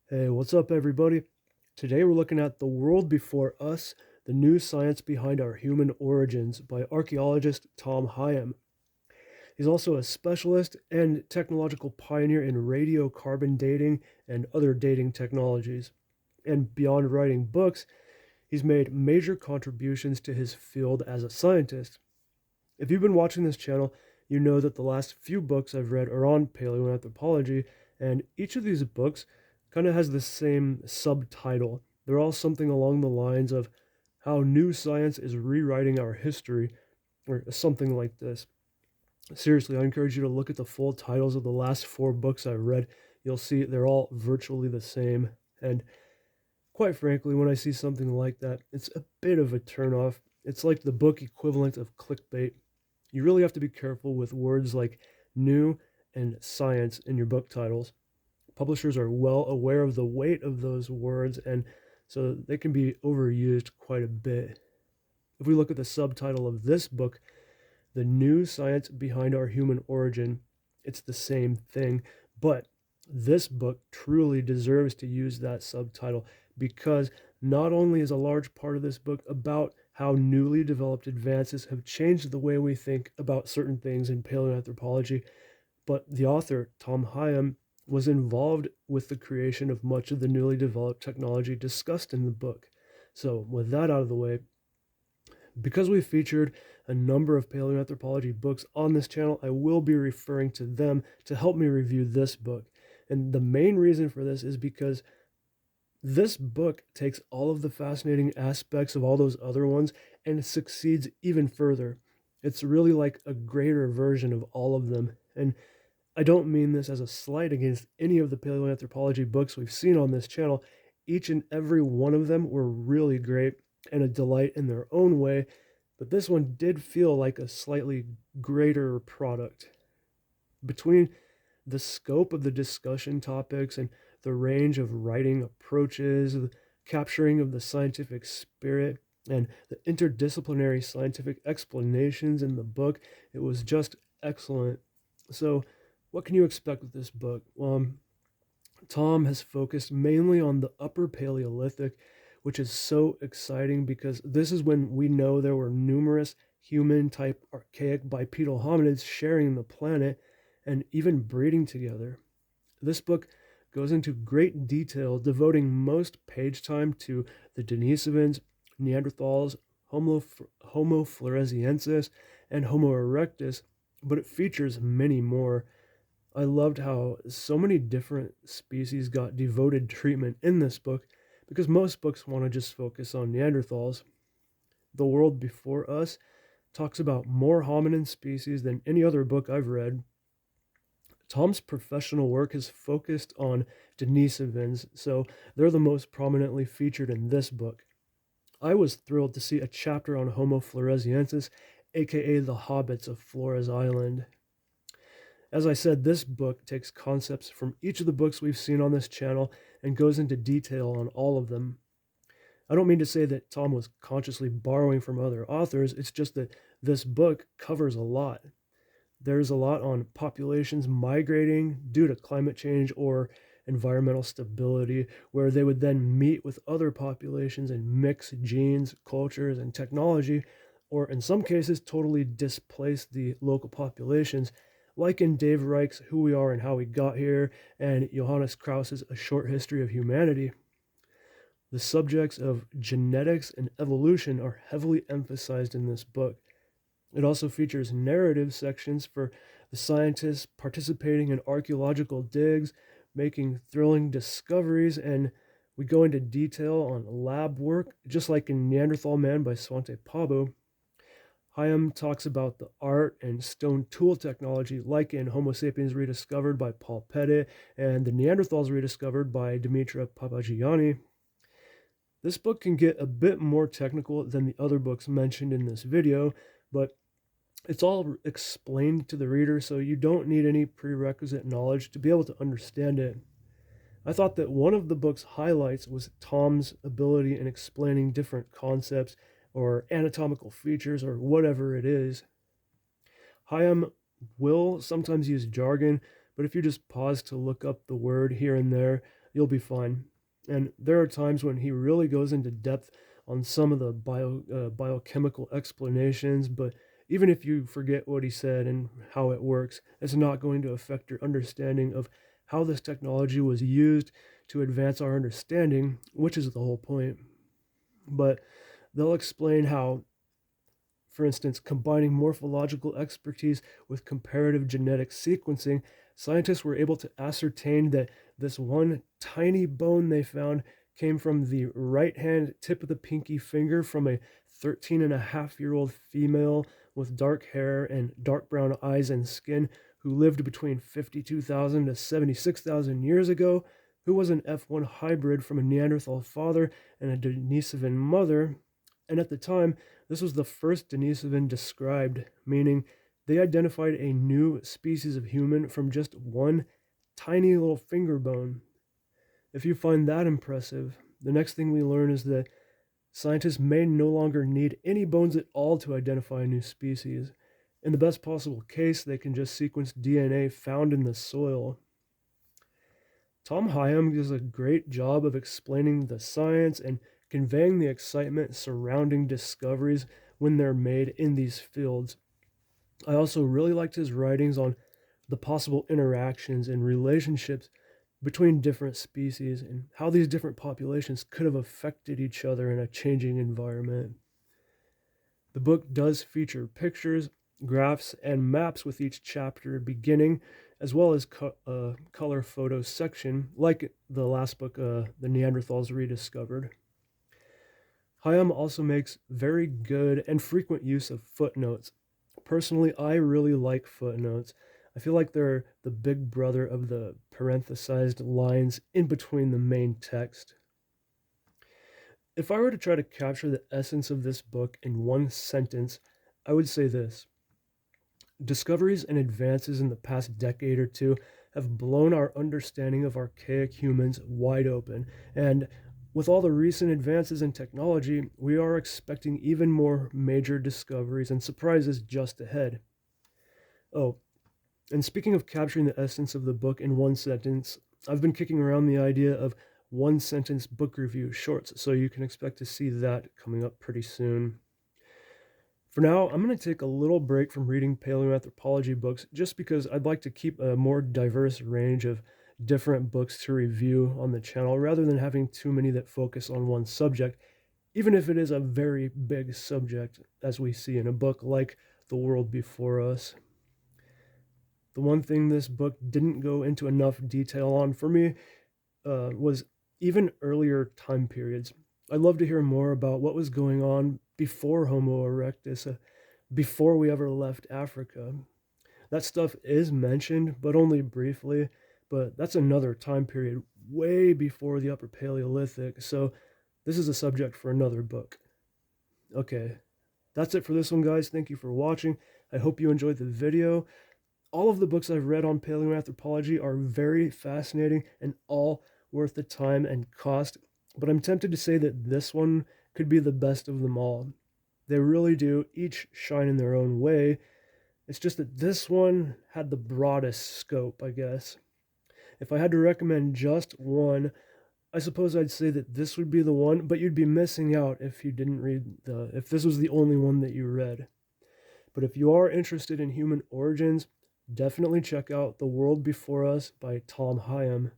Hey, what's up, everybody? Today we're looking at The World Before Us, the New Science Behind Our Human Origins by archaeologist Tom Higham. He's also a specialist and technological pioneer in radiocarbon dating and other dating technologies. And beyond writing books, he's made major contributions to his field as a scientist. If you've been watching this channel, you know that the last few books I've read are on paleoanthropology, and each of these books kind of has the same subtitle. They're all something along the lines of how new science is rewriting our history, or something like this. Seriously, I encourage you to look at the full titles of the last four books I've read. You'll see they're all virtually the same. And quite frankly, when I see something like that, it's a bit of a turnoff. It's like the book equivalent of clickbait. You really have to be careful with words like new and science in your book titles. Publishers are well aware of the weight of those words, and so they can be overused quite a bit. If we look at the subtitle of this book, The New Science Behind Our Human Origin, it's the same thing, but this book truly deserves to use that subtitle because not only is a large part of this book about how newly developed advances have changed the way we think about certain things in paleoanthropology, but the author, Tom Higham, was involved with the creation of much of the newly developed technology discussed in the book. So, with that out of the way, because we've featured a number of paleoanthropology books on this channel, I will be referring to them to help me review this book. And the main reason for this is because this book takes all of the fascinating aspects of all those other ones and succeeds even further. It's really like a greater version of all of them. And I don't mean this as a slight against any of the paleoanthropology books we've seen on this channel. Each and every one of them were really great and a delight in their own way, but this one did feel like a slightly greater product. Between the scope of the discussion topics and the range of writing approaches, the capturing of the scientific spirit, and the interdisciplinary scientific explanations in the book, it was just excellent. So, what can you expect with this book? Tom has focused mainly on the Upper Paleolithic, which is so exciting because this is when we know there were numerous human type archaic bipedal hominids sharing the planet and even breeding together. This book goes into great detail, devoting most page time to the Denisovans, Neanderthals, Homo floresiensis, and Homo erectus, but it features many more. I loved how so many different species got devoted treatment in this book because most books want to just focus on Neanderthals. The World Before Us talks about more hominin species than any other book I've read. Tom's professional work is focused on Denisovans, so they're the most prominently featured in this book. I was thrilled to see a chapter on Homo floresiensis, aka the hobbits of Flores Island. As I said, this book takes concepts from each of the books we've seen on this channel and goes into detail on all of them. I don't mean to say that Tom was consciously borrowing from other authors, it's just that this book covers a lot. There's a lot on populations migrating due to climate change or environmental stability, where they would then meet with other populations and mix genes, cultures, and technology, or in some cases, totally displace the local populations, like in Dave Reich's Who We Are and How We Got Here, and Johannes Krause's A Short History of Humanity. The subjects of genetics and evolution are heavily emphasized in this book. It also features narrative sections for the scientists participating in archaeological digs, making thrilling discoveries, and we go into detail on lab work, just like in Neanderthal Man by Svante Paabo. Higham talks about the art and stone tool technology, like in Homo Sapiens Rediscovered by Paul Pettitt and the Neanderthals Rediscovered by Dimitra Papagianni. This book can get a bit more technical than the other books mentioned in this video, but it's all explained to the reader, so you don't need any prerequisite knowledge to be able to understand it. I thought that one of the book's highlights was Tom's ability in explaining different concepts or anatomical features or whatever it is. Higham will sometimes use jargon, but if you just pause to look up the word here and there, you'll be fine. And there are times when he really goes into depth on some of the biochemical explanations, but even if you forget what he said and how it works, it's not going to affect your understanding of how this technology was used to advance our understanding, which is the whole point. But they'll explain how, for instance, combining morphological expertise with comparative genetic sequencing, scientists were able to ascertain that this one tiny bone they found came from the right hand tip of the pinky finger from a 13-and-a-half-year-old female with dark hair and dark brown eyes and skin who lived between 52,000 to 76,000 years ago, who was an F1 hybrid from a Neanderthal father and a Denisovan mother. And at the time, this was the first Denisovan described, meaning they identified a new species of human from just one tiny little finger bone. If you find that impressive, the next thing we learn is that scientists may no longer need any bones at all to identify a new species. In the best possible case, they can just sequence DNA found in the soil. Tom Higham does a great job of explaining the science and conveying the excitement surrounding discoveries when they're made in these fields. I also really liked his writings on the possible interactions and relationships between different species and how these different populations could have affected each other in a changing environment. The book does feature pictures, graphs, and maps with each chapter beginning, as well as color photo section, like the last book, The Neanderthals Rediscovered. Higham also makes very good and frequent use of footnotes. Personally, I really like footnotes. I feel like they're the big brother of the parenthesized lines in between the main text. If I were to try to capture the essence of this book in one sentence, I would say this. Discoveries and advances in the past decade or two have blown our understanding of archaic humans wide open, and with all the recent advances in technology, we are expecting even more major discoveries and surprises just ahead. Oh, and speaking of capturing the essence of the book in one sentence, I've been kicking around the idea of one sentence book review shorts, so you can expect to see that coming up pretty soon. For now, I'm going to take a little break from reading paleoanthropology books just because I'd like to keep a more diverse range of different books to review on the channel rather than having too many that focus on one subject, even if it is a very big subject, as we see in a book like The World Before Us. The one thing this book didn't go into enough detail on for me was even earlier time periods. I'd love to hear more about what was going on before Homo erectus, before we ever left Africa. That stuff is mentioned, but only briefly, but that's another time period way before the Upper Paleolithic, so this is a subject for another book. Okay, that's it for this one, guys. Thank you for watching. I hope you enjoyed the video. All of the books I've read on paleoanthropology are very fascinating and all worth the time and cost, but I'm tempted to say that this one could be the best of them all. They really do each shine in their own way. It's just that this one had the broadest scope, I guess. If I had to recommend just one, I suppose I'd say that this would be the one, but you'd be missing out if you didn't if this was the only one that you read. But if you are interested in human origins, definitely check out The World Before Us by Tom Higham.